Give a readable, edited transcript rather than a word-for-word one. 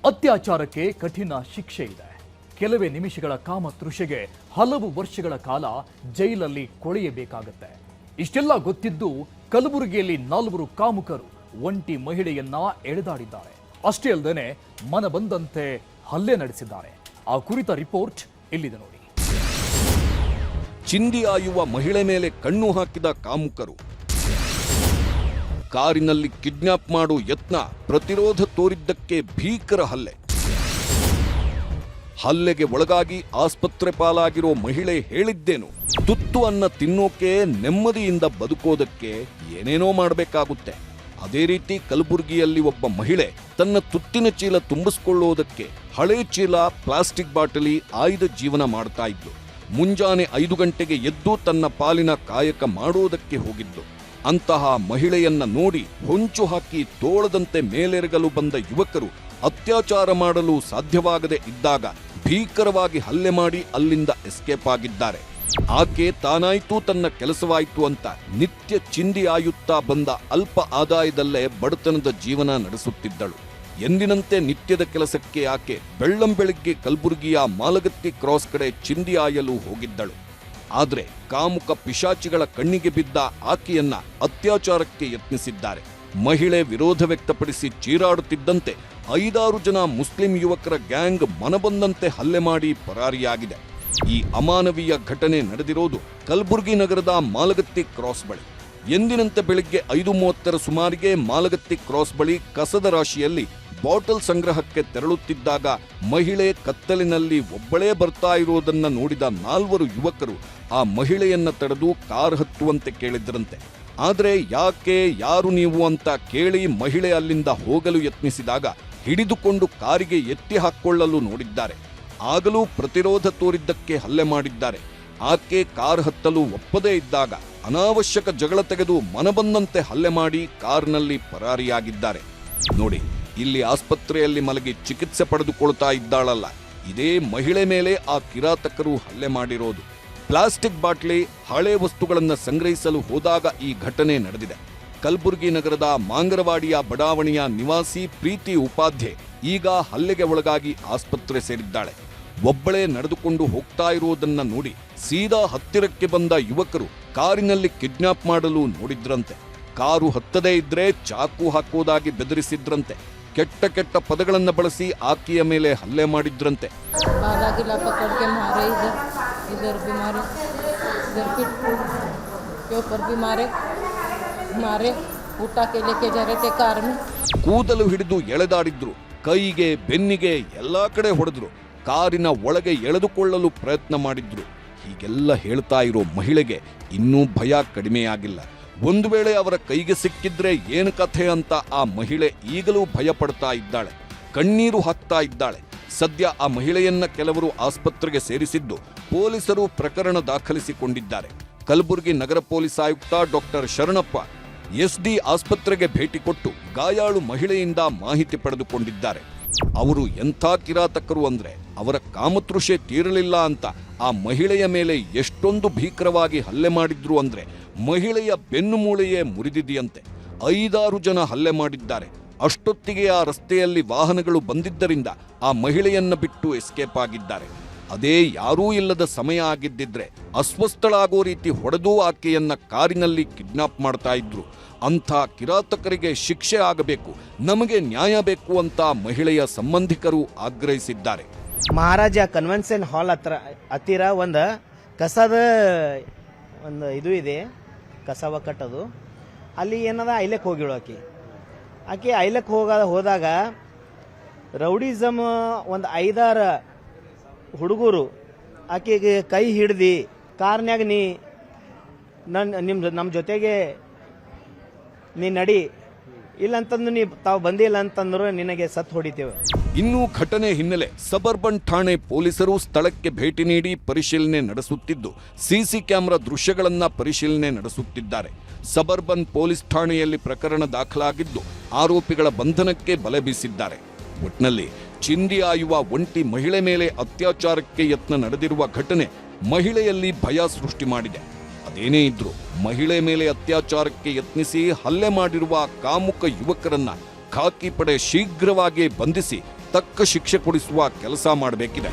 ಅತ್ಯಾಚಾರಕ್ಕೆ ಕಠಿಣ ಶಿಕ್ಷೆ ಇದೆ. ಕೆಲವೇ ನಿಮಿಷಗಳ ಕಾಮತೃಷೆಗೆ ಹಲವು ವರ್ಷಗಳ ಕಾಲ ಜೈಲಲ್ಲಿ ಕೊಳೆಯಬೇಕಾಗುತ್ತೆ. ಇಷ್ಟೆಲ್ಲ ಗೊತ್ತಿದ್ದು ಕಲಬುರಗಿಯಲ್ಲಿ 4 ಕಾಮುಕರು ಒಂಟಿ ಮಹಿಳೆಯನ್ನ ಎಳೆದಾಡಿದ್ದಾರೆ. ಅಷ್ಟೇ ಅಲ್ಲದೆ ಮನ ಬಂದಂತೆ ಹಲ್ಲೆ ನಡೆಸಿದ್ದಾರೆ. ಆ ಕುರಿತ ರಿಪೋರ್ಟ್ ಇಲ್ಲಿದೆ ನೋಡಿ. ಚಿಂದಿಯಾಯುವ ಮಹಿಳೆ ಮೇಲೆ ಕಣ್ಣು ಹಾಕಿದ ಕಾಮುಕರು, ಕಾರಿನಲ್ಲಿ ಕಿಡ್ನಾಪ್ ಮಾಡೋ ಯತ್ನ, ಪ್ರತಿರೋಧ ತೋರಿದ್ದಕ್ಕೆ ಭೀಕರ ಹಲ್ಲೆಗೆ ಒಳಗಾಗಿ ಆಸ್ಪತ್ರೆ ಪಾಲಾಗಿರೋ ಮಹಿಳೆ ಹೇಳಿದ್ದೇನು? ತುತ್ತು ಅನ್ನ ತಿನ್ನೋಕೆ, ನೆಮ್ಮದಿಯಿಂದ ಬದುಕೋದಕ್ಕೆ ಏನೇನೋ ಮಾಡಬೇಕಾಗುತ್ತೆ. ಅದೇ ರೀತಿ ಕಲಬುರಗಿಯಲ್ಲಿ ಒಬ್ಬ ಮಹಿಳೆ ತನ್ನ ತುತ್ತಿನ ಚೀಲ ತುಂಬಿಸಿಕೊಳ್ಳೋದಕ್ಕೆ ಹಳೆ ಚೀಲ, ಪ್ಲಾಸ್ಟಿಕ್ ಬಾಟಲಿ ಆಯ್ದ ಜೀವನ ಮಾಡ್ತಾ ಇದ್ಲು. ಮುಂಜಾನೆ 5 ಗಂಟೆಗೆ ಎದ್ದು ತನ್ನ ಪಾಲಿನ ಕಾಯಕ ಮಾಡೋದಕ್ಕೆ ಹೋಗಿದ್ದು. ಅಂತಹ ಮಹಿಳೆಯನ್ನ ನೋಡಿ ಹೊಂಚು ಹಾಕಿ ತೋಳದಂತೆ ಮೇಲೆರಗಲು ಬಂದ ಯುವಕರು ಅತ್ಯಾಚಾರ ಮಾಡಲು ಸಾಧ್ಯವಾಗದೆ ಇದ್ದಾಗ ಭೀಕರವಾಗಿ ಹಲ್ಲೆ ಮಾಡಿ ಅಲ್ಲಿಂದ ಎಸ್ಕೇಪ್ ಆಗಿದ್ದಾರೆ. ಆಕೆ ತಾನಾಯ್ತು, ತನ್ನ ಕೆಲಸವಾಯ್ತು ಅಂತ ನಿತ್ಯ ಚಿಂದಿ ಆಯುತ್ತಾ ಬಂದ ಅಲ್ಪ ಆದಾಯದಲ್ಲೇ ಬಡತನದ ಜೀವನ ನಡೆಸುತ್ತಿದ್ದಳು. ಎಂದಿನಂತೆ ನಿತ್ಯದ ಕೆಲಸಕ್ಕೆ ಆಕೆ ಬೆಳ್ಳಂಬೆಳಿಗ್ಗೆ ಕಲಬುರಗಿಯ ಮಾಲಗತ್ತಿ ಕ್ರಾಸ್ ಕಡೆ ಚಿಂದಿ ಆಯಲು ಹೋಗಿದ್ದಳು. ಆದರೆ ಕಾಮುಕ ಪಿಶಾಚಿಗಳ ಕಣ್ಣಿಗೆ ಬಿದ್ದ ಆಕೆಯನ್ನ ಅತ್ಯಾಚಾರಕ್ಕೆ ಯತ್ನಿಸಿದ್ದಾರೆ. ಮಹಿಳೆ ವಿರೋಧ ವ್ಯಕ್ತಪಡಿಸಿ ಚೀರಾಡುತ್ತಿದ್ದಂತೆ 5-6 ಜನ ಮುಸ್ಲಿಂ ಯುವಕರ ಗ್ಯಾಂಗ್ ಮನಬಂದಂತೆ ಹಲ್ಲೆ ಮಾಡಿ ಪರಾರಿಯಾಗಿದೆ. ಈ ಅಮಾನವೀಯ ಘಟನೆ ನಡೆದಿರೋದು ಕಲಬುರಗಿ ನಗರದ ಮಾಲಗತ್ತಿ ಕ್ರಾಸ್ ಬಳಿ. ಎಂದಿನಂತೆ ಬೆಳಿಗ್ಗೆ 5:30 ಸುಮಾರಿಗೆ ಮಾಲಗತ್ತಿ ಕ್ರಾಸ್ ಬಳಿ ಕಸದ ರಾಶಿಯಲ್ಲಿ ಬಾಟಲ್ ಸಂಗ್ರಹಕ್ಕೆ ತೆರಳುತ್ತಿದ್ದಾಗ ಮಹಿಳೆ ಕತ್ತಲಿನಲ್ಲಿ ಒಬ್ಬಳೇ ಬರ್ತಾ ಇರೋದನ್ನ ನೋಡಿದ 4 ಯುವಕರು ಆ ಮಹಿಳೆಯನ್ನ ತಡೆದು ಕಾರ್ ಹತ್ತುವಂತೆ ಕೇಳಿದ್ರಂತೆ. ಆದರೆ ಯಾಕೆ, ಯಾರು ನೀವು ಅಂತ ಕೇಳಿ ಮಹಿಳೆ ಅಲ್ಲಿಂದ ಹೋಗಲು ಯತ್ನಿಸಿದಾಗ ಹಿಡಿದುಕೊಂಡು ಕಾರಿಗೆ ಎತ್ತಿ ಹಾಕ್ಕೊಳ್ಳಲು ನೋಡಿದ್ದಾರೆ. ಆಗಲೂ ಪ್ರತಿರೋಧ ತೋರಿದ್ದಕ್ಕೆ ಹಲ್ಲೆ ಮಾಡಿದ್ದಾರೆ. ಆಕೆ ಕಾರ್ ಹತ್ತಲು ಒಪ್ಪದೇ ಇದ್ದಾಗ ಅನಾವಶ್ಯಕ ಜಗಳ ತೆಗೆದು ಮನಬಂದಂತೆ ಹಲ್ಲೆ ಮಾಡಿ ಕಾರ್ನಲ್ಲಿ ಪರಾರಿಯಾಗಿದ್ದಾರೆ. ನೋಡಿ, ಇಲ್ಲಿ ಆಸ್ಪತ್ರೆಯಲ್ಲಿ ಮಲಗಿ ಚಿಕಿತ್ಸೆ ಪಡೆದುಕೊಳ್ತಾ ಇದ್ದಾಳಲ್ಲ, ಇದೇ ಮಹಿಳೆ ಮೇಲೆ ಆ ಕಿರಾತಕರು ಹಲ್ಲೆ ಮಾಡಿರೋದು. ಪ್ಲಾಸ್ಟಿಕ್ ಬಾಟ್ಲಿ, ಹಳೆ ವಸ್ತುಗಳನ್ನು ಸಂಗ್ರಹಿಸಲು ಹೋದಾಗ ಈ ಘಟನೆ ನಡೆದಿದೆ. ಕಲಬುರಗಿ ನಗರದ ಮಾಂಗರವಾಡಿಯ ಬಡಾವಣೆಯ ನಿವಾಸಿ ಪ್ರೀತಿ ಉಪಾಧ್ಯೆ ಈಗ ಹಲ್ಲೆಗೆ ಒಳಗಾಗಿ ಆಸ್ಪತ್ರೆ ಸೇರಿದ್ದಾಳೆ. ಒಬ್ಬಳೇ ನಡೆದುಕೊಂಡು ಹೋಗ್ತಾ ಇರುವುದನ್ನ ನೋಡಿ ಸೀದಾ ಹತ್ತಿರಕ್ಕೆ ಬಂದ ಯುವಕರು ಕಾರಿನಲ್ಲಿ ಕಿಡ್ನಾಪ್ ಮಾಡಲು ನೋಡಿದ್ರಂತೆ. ಕಾರು ಹತ್ತದೇ ಇದ್ರೆ ಚಾಕು ಹಾಕುವುದಾಗಿ ಬೆದರಿಸಿದ್ರಂತೆ. ಕೆಟ್ಟ ಪದಗಳನ್ನ ಬಳಸಿ ಆಕೆಯ ಮೇಲೆ ಹಲ್ಲೆ ಮಾಡಿದ್ರಂತೆ. ಕೂದಲು ಹಿಡಿದು ಎಳೆದಾಡಿದ್ರು, ಕೈಗೆ, ಬೆನ್ನಿಗೆ ಎಲ್ಲಾ ಕಡೆ ಹೊಡೆದ್ರು, ಕಾರಿನ ಒಳಗೆ ಎಳೆದುಕೊಳ್ಳಲು ಪ್ರಯತ್ನ ಮಾಡಿದ್ರು. ಹೀಗೆಲ್ಲ ಹೇಳ್ತಾ ಇರೋ ಮಹಿಳೆಗೆ ಇನ್ನೂ ಭಯ ಕಡಿಮೆಯಾಗಿಲ್ಲ. ಒಂದು ವೇಳೆ ಅವರ ಕೈಗೆ ಸಿಕ್ಕಿದ್ರೆ ಏನು ಕಥೆ ಅಂತ ಆ ಮಹಿಳೆ ಈಗಲೂ ಭಯ ಪಡ್ತಾ ಇದ್ದಾಳೆ, ಕಣ್ಣೀರು ಹಾಕ್ತಾ ಇದ್ದಾಳೆ. ಸದ್ಯ ಆ ಮಹಿಳೆಯನ್ನ ಕೆಲವರು ಆಸ್ಪತ್ರೆಗೆ ಸೇರಿಸಿದ್ದು ಪೊಲೀಸರು ಪ್ರಕರಣ ದಾಖಲಿಸಿಕೊಂಡಿದ್ದಾರೆ. ಕಲಬುರಗಿ ನಗರ ಪೊಲೀಸ್ ಆಯುಕ್ತ ಡಾಕ್ಟರ್ ಶರಣಪ್ಪ SD ಆಸ್ಪತ್ರೆಗೆ ಭೇಟಿ ಕೊಟ್ಟು ಗಾಯಾಳು ಮಹಿಳೆಯಿಂದ ಮಾಹಿತಿ ಪಡೆದುಕೊಂಡಿದ್ದಾರೆ. ಅವರು ಎಂಥ ಕಿರಾತಕರು ಅಂದ್ರೆ ಅವರ ಕಾಮತೃಷೆ ತೀರಲಿಲ್ಲ ಅಂತ ಆ ಮಹಿಳೆಯ ಮೇಲೆ ಎಷ್ಟೊಂದು ಭೀಕರವಾಗಿ ಹಲ್ಲೆ ಮಾಡಿದ್ರು ಅಂದ್ರೆ ಮಹಿಳೆಯ ಬೆನ್ನು ಮೂಳೆಯೇ ಮುರಿದಿದೆಯಂತೆ. 5-6 ಜನ ಹಲ್ಲೆ ಮಾಡಿದ್ದಾರೆ. ಅಷ್ಟೊತ್ತಿಗೆ ಆ ರಸ್ತೆಯಲ್ಲಿ ವಾಹನಗಳು ಬಂದಿದ್ದರಿಂದ ಆ ಮಹಿಳೆಯನ್ನ ಬಿಟ್ಟು ಎಸ್ಕೇಪ್ ಆಗಿದ್ದಾರೆ. ಅದೇ ಯಾರೂ ಇಲ್ಲದ ಸಮಯ ಆಗಿದ್ದಿದ್ರೆ ಅಸ್ವಸ್ಥಳಾಗೋ ರೀತಿ ಹೊಡೆದು ಆಕೆಯನ್ನ ಕಾರಿನಲ್ಲಿ ಕಿಡ್ನಾಪ್ ಮಾಡ್ತಾ ಇದ್ರು. ಅಂಥ ಕಿರಾತಕರಿಗೆ ಶಿಕ್ಷೆ ಆಗಬೇಕು, ನಮಗೆ ನ್ಯಾಯ ಬೇಕು ಅಂತ ಮಹಿಳೆಯ ಸಂಬಂಧಿಕರು ಆಗ್ರಹಿಸಿದ್ದಾರೆ. ಮಹಾರಾಜ ಕನ್ವೆನ್ಷನ್ ಹಾಲ್ ಹತ್ತಿರ ಒಂದು ಕಸದ ಇದು ಇದೆ, ಕಸ ಒಕ್ಕಟ್ಟದು. ಅಲ್ಲಿ ಏನದ ಐಲಕ್ಕೆ ಹೋಗಿಳು ಆಕೆ ಐಲಕ್ಕೆ ಹೋದಾಗ ರೌಡಿಸಮ್ ಒಂದು 5-6 ಹುಡುಗರು ಆಕೆಗೆ ಕೈ ಹಿಡ್ದು ಕಾರ್ನ್ಯಾಗ ನಮ್ಮ ಜೊತೆಗೆ ನೀ ನಡಿ, ಇಲ್ಲಂತಂದು ತಾವು ಬಂದಿಲ್ಲ ಅಂತಂದ್ರು ನಿನಗೆ ಸತ್ ಹೊಡಿತೇವೆ. ಇನ್ನೂ ಘಟನೆ ಹಿನ್ನೆಲೆ ಸಬರ್ಬನ್ ಠಾಣೆ ಪೊಲೀಸರು ಸ್ಥಳಕ್ಕೆ ಭೇಟಿ ನೀಡಿ ಪರಿಶೀಲನೆ ನಡೆಸುತ್ತಿದ್ದು ಸಿಸಿ ಕ್ಯಾಮೆರಾ ದೃಶ್ಯಗಳನ್ನ ಪರಿಶೀಲನೆ ನಡೆಸುತ್ತಿದ್ದಾರೆ. ಸಬರ್ಬನ್ ಪೊಲೀಸ್ ಠಾಣೆಯಲ್ಲಿ ಪ್ರಕರಣ ದಾಖಲಾಗಿದ್ದು ಆರೋಪಿಗಳ ಬಂಧನಕ್ಕೆ ಬಲೆ ಬೀಸಿದ್ದಾರೆ. ಒಟ್ನಲ್ಲಿ ಚಿಂದಿ ಆಯುವ ಒಂಟಿ ಮಹಿಳೆ ಮೇಲೆ ಅತ್ಯಾಚಾರಕ್ಕೆ ಯತ್ನ ನಡೆದಿರುವ ಘಟನೆ ಮಹಿಳೆಯಲ್ಲಿ ಭಯ ಸೃಷ್ಟಿ ಮಾಡಿದೆ. ಅದೇನೇ ಇದ್ರೂ ಮಹಿಳೆ ಮೇಲೆ ಅತ್ಯಾಚಾರಕ್ಕೆ ಯತ್ನಿಸಿ ಹಲ್ಲೆ ಮಾಡಿರುವ ಕಾಮುಕ ಯುವಕರನ್ನ ಖಾಕಿ ಪಡೆ ಶೀಘ್ರವಾಗಿ ಬಂಧಿಸಿ ತಕ್ಕ ಶಿಕ್ಷೆ ಕೊಡಿಸುವ ಕೆಲಸ ಮಾಡಬೇಕಿದೆ.